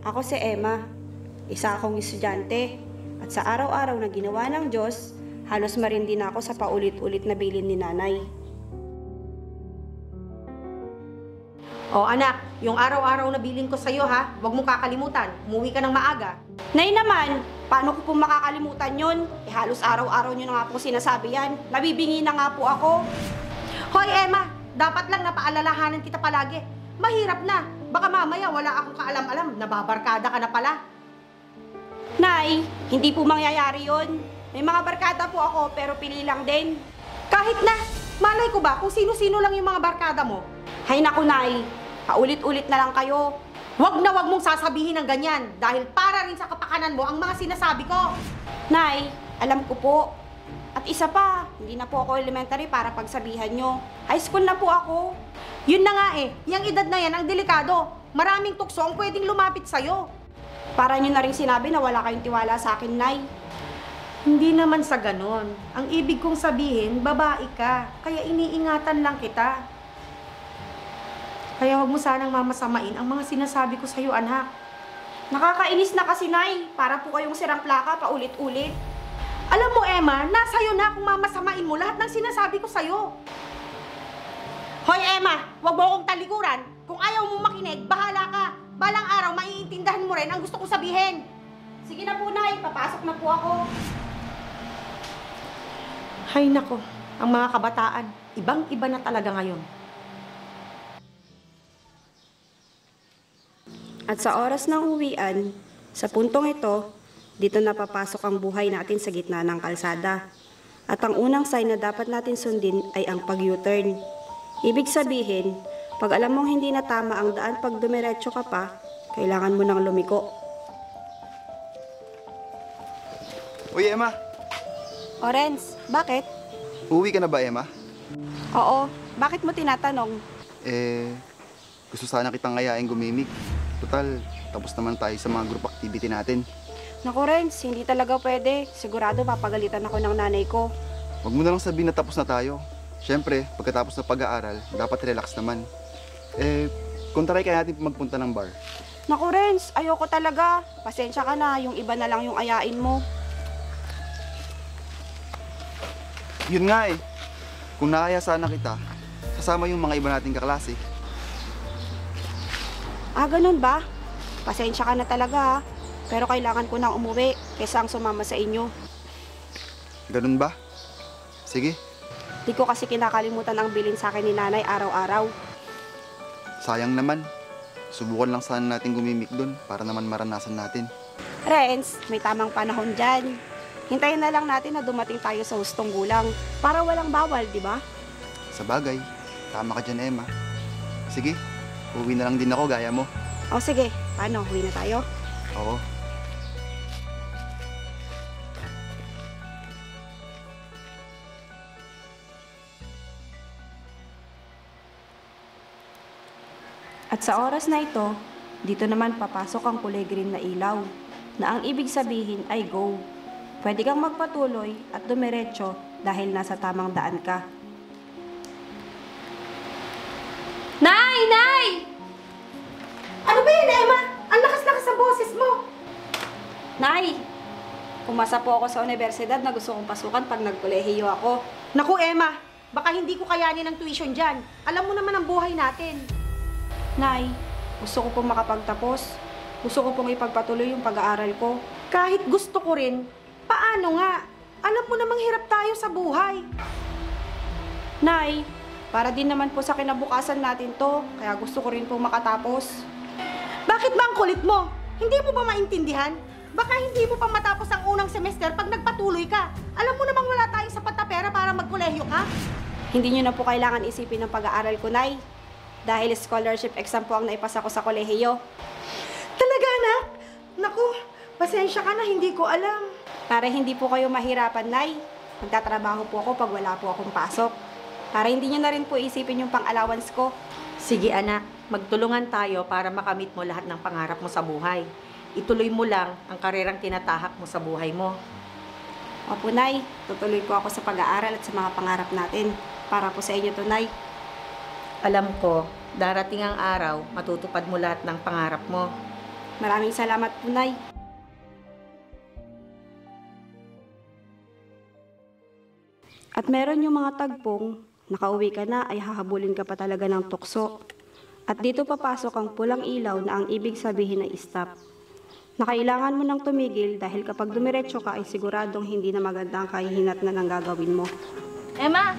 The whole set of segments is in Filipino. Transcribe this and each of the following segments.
Ako si Emma. Isa akong estudyante. At sa araw-araw na ginawa ng Diyos, halos marindi na ako sa paulit-ulit na bilin ni nanay. O anak, yung araw-araw na bilin ko sa'yo ha, huwag mong kakalimutan, umuwi ka ng maaga. Nay naman, paano ko po makakalimutan yun? Halos araw-araw nyo na nga po sinasabi yan. Nabibingi na nga po ako. Hoy Emma, dapat lang napaalalahanan kita palagi. Mahirap na, baka mamaya wala akong kaalam-alam, nababarkada ka na pala. Nay, hindi po mangyayari yun. May mga barkada po ako pero pili lang din. Kahit na, malay ko ba kung sino-sino lang yung mga barkada mo? Hay naku Nay, paulit-ulit na lang kayo. Huwag na huwag mong sasabihin ng ganyan dahil para rin sa kapakanan mo ang mga sinasabi ko. Nay, alam ko po. At isa pa, hindi na po ako elementary para pagsabihan nyo. High school na po ako. Yun na nga eh, yung edad na yan ang delikado. Maraming tukso ang pwedeng lumapit sa'yo. Para nyo na rin sinabi na wala kayong tiwala sa akin, Nay. Hindi naman sa ganon. Ang ibig kong sabihin, babae ka. Kaya iniingatan lang kita. Kaya huwag mo sanang mamasamain ang mga sinasabi ko sa'yo, anak. Nakakainis na kasi, Nay. Para po kayong sirang plaka paulit-ulit. Alam mo, Emma, nasa'yo na kung mamasamain mo lahat ng sinasabi ko sa'yo. Hoy, Emma, huwag mo akong talikuran. Kung ayaw mo makinig, bahala ka. Balang araw, maiintindahan mo rin ang gusto kong sabihin. Sige na po, Nay. Papasok na po ako. Hay nako, ang mga kabataan, ibang-iba na talaga ngayon. At sa oras ng uwian, sa puntong ito, dito na papasok ang buhay natin sa gitna ng kalsada. At ang unang sign na dapat natin sundin ay ang pag-U-turn. Ibig sabihin, pag alam mong hindi na tama ang daan pag dumiretso ka pa, kailangan mo nang lumiko. Uy, Emma! Orenz, bakit? Uuwi ka na ba, Emma? Oo, bakit mo tinatanong? Gusto sana kitang ayain gumimik. Total, tapos naman tayo sa mga group activity natin. Naku, Renz, hindi talaga pwede. Sigurado papagalitan ako ng nanay ko. Huwag mo na lang sabihin na tapos na tayo. Siyempre, pagkatapos ng pag-aaral, dapat relax naman. Kung try kaya natin magpunta ng bar. Naku, Renz, ayoko talaga. Pasensya ka na, yung iba na lang yung ayain mo. Yun nga eh. Kung naaya sana kita, kasama yung mga iba nating kaklase. Ah, ganun ba? Pasensya ka na talaga ha. Pero kailangan ko nang umuwi kaysa ang sumama sa inyo. Ganun ba? Sige. Di ko kasi kinakalimutan ang bilin sa akin ni nanay araw-araw. Sayang naman. Subukan lang sana natin gumimik dun para naman maranasan natin. Renz, may tamang panahon dyan. Hintayin na lang natin na dumating tayo sa hustong gulang para walang bawal, di ba? Sa bagay, tama ka dyan, Emma. Sige, uwi na lang din ako gaya mo. O sige, paano? Uwi na tayo? Oo. At sa oras na ito, dito naman papasok ang kulay green na ilaw, na ang ibig sabihin ay go. Pwede kang magpatuloy at dumiretso dahil nasa tamang daan ka. Nay! Nay! Ano ba yun, Emma? Ang lakas-lakas sa boses mo. Nay! Pumasa po ako sa universidad na gusto kong pasukan pag nagkolehiyo ako. Naku, Emma, baka hindi ko kayanin ang tuition dyan. Alam mo naman ang buhay natin. Nay, gusto ko pong makapagtapos. Gusto ko pong ipagpatuloy yung pag-aaral ko. Kahit gusto ko rin, paano nga? Alam mo namang hirap tayo sa buhay. Nay, para din naman po sa kinabukasan natin to, kaya gusto ko rin pong makatapos. Bakit ba ang kulit mo? Hindi mo ba maintindihan? Baka hindi mo pa matapos ang unang semester pag nagpatuloy ka. Alam mo namang wala tayong sapat na pera para magkolehiyo ka. Hindi nyo na po kailangan isipin ng pag-aaral ko, Nay. Dahil scholarship exam po ang naipasa ko sa kolehiyo. Talaga, anak? Naku, pasensya ka na, hindi ko alam. Para hindi po kayo mahirapan, Nay. Magtatrabaho po ako pag wala po akong pasok. Para hindi nyo na rin po isipin yung pang-allowance ko. Sige anak, magtulungan tayo para makamit mo lahat ng pangarap mo sa buhay. Ituloy mo lang ang karerang tinatahak mo sa buhay mo. Opo, Nay. Tutuloy po ako sa pag-aaral at sa mga pangarap natin. Para po sa inyo to, Nay. Alam ko, darating ang araw, matutupad mo lahat ng pangarap mo. Maraming salamat po, Nay. At meron yung mga tagpong, nakauwi ka na ay hahabulin ka pa talaga ng tukso. At dito papasok ang pulang ilaw na ang ibig sabihin ay stop. Na kailangan mo nang tumigil dahil kapag dumiretso ka ay siguradong hindi na maganda ang kahihinatnan ng gagawin mo. Emma!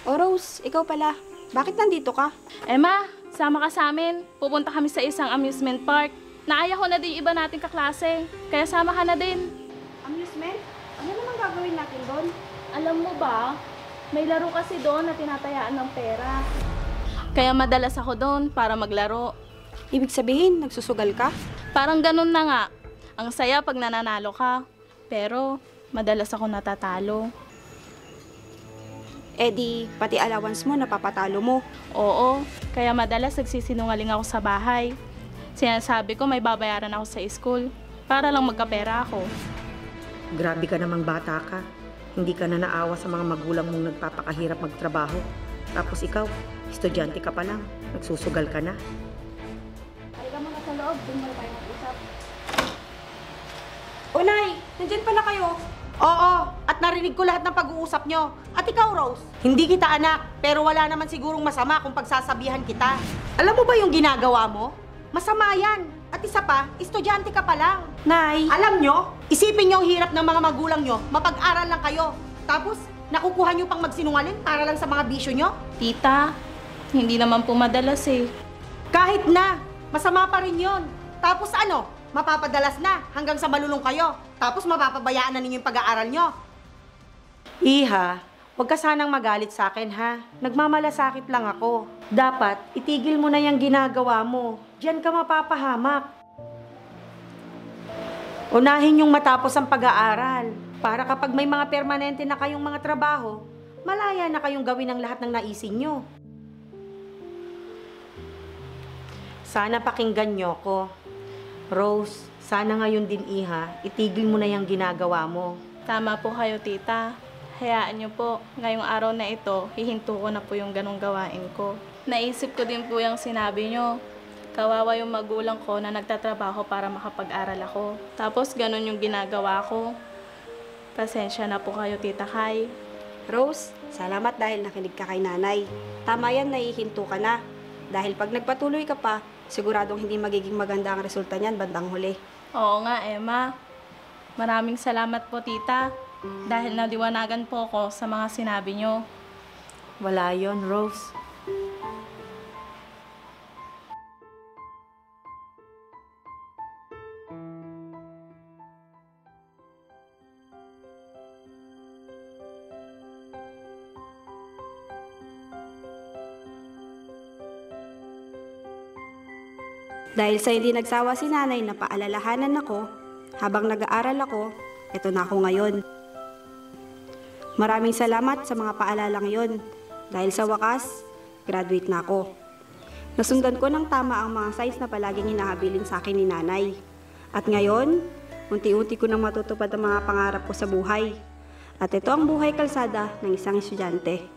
O Rose, ikaw pala. Bakit nandito ka? Emma, sama ka sa amin. Pupunta kami sa isang amusement park. Naaya ko na din yung iba nating kaklase. Kaya sama ka na din. Amusement? Ano namang gagawin natin doon? Alam mo ba, may laro kasi doon na tinatayaan ng pera. Kaya madalas ako doon para maglaro. Ibig sabihin, nagsusugal ka? Parang ganun na nga. Ang saya pag nananalo ka. Pero madalas ako natatalo. Eh di, pati allowance mo napapatalo mo. Oo, kaya madalas nagsisinungaling ako sa bahay. Sinasabi ko may babayaran ako sa school para lang magkapera ako. Grabe ka namang bata ka. Hindi ka na naawa sa mga magulang mong nagpapakahirap magtrabaho. Tapos ikaw, estudyante ka pa lang. Nagsusugal ka na. Halika mo na sa loob, doon mo tayo mag-usap. O Nay, nandyan pala kayo. Oo, at narinig ko lahat ng pag-uusap nyo. At ikaw, Rose, hindi kita anak, pero wala naman sigurong masama kung pagsasabihan kita. Alam mo ba yung ginagawa mo? Masama yan. At isa pa, estudyante ka pa lang. Nay, Alam nyo, isipin nyo ang hirap ng mga magulang nyo, mapag-aral lang kayo. Tapos, nakukuha nyo pang magsinungaling para lang sa mga bisyo nyo? Tita, hindi naman po madalas eh. Kahit na, masama pa rin yun. Tapos ano, mapapadalas na hanggang sa malulong kayo. Tapos mapapabayaan na ninyo yung pag-aaral nyo. Iha, huwag ka sanang magalit sa akin ha. Nagmamalasakit lang ako. Dapat, itigil mo na yung ginagawa mo. Diyan ka mapapahamak. Unahin yung matapos ang pag-aaral. Para kapag may mga permanente na kayong mga trabaho, malaya na kayong gawin ang lahat ng naisin nyo. Sana pakinggan nyo ko. Rose, sana ngayon din iha, itigil mo na yung ginagawa mo. Tama po kayo, tita. Hayaan niyo po, ngayong araw na ito, hihinto ko na po yung ganong gawain ko. Naisip ko din po yung sinabi niyo. Kawawa yung magulang ko na nagtatrabaho para makapag-aral ako. Tapos ganon yung ginagawa ko. Pasensya na po kayo, Tita Kai. Rose, salamat dahil nakinig ka kay Nanay. Tama yan, naihinto ka na. Dahil pag nagpatuloy ka pa, siguradong hindi magiging maganda ang resulta niyan bandang huli. Oo nga, Emma. Maraming salamat po, Tita. Dahil naliwanagan po ako sa mga sinabi niyo. Wala yon, Rose. Dahil sa hindi nagsawa si Nanay na paalalahanan ako, habang nag-aaral ako, eto na ako ngayon. Maraming salamat sa mga paalalang yon. Dahil sa wakas, graduate na ako. Nasundan ko ng tama ang mga size na palaging hinahabilin sa akin ni Nanay. At ngayon, unti-unti ko nang matutupad ang mga pangarap ko sa buhay. At ito ang buhay kalsada ng isang estudyante.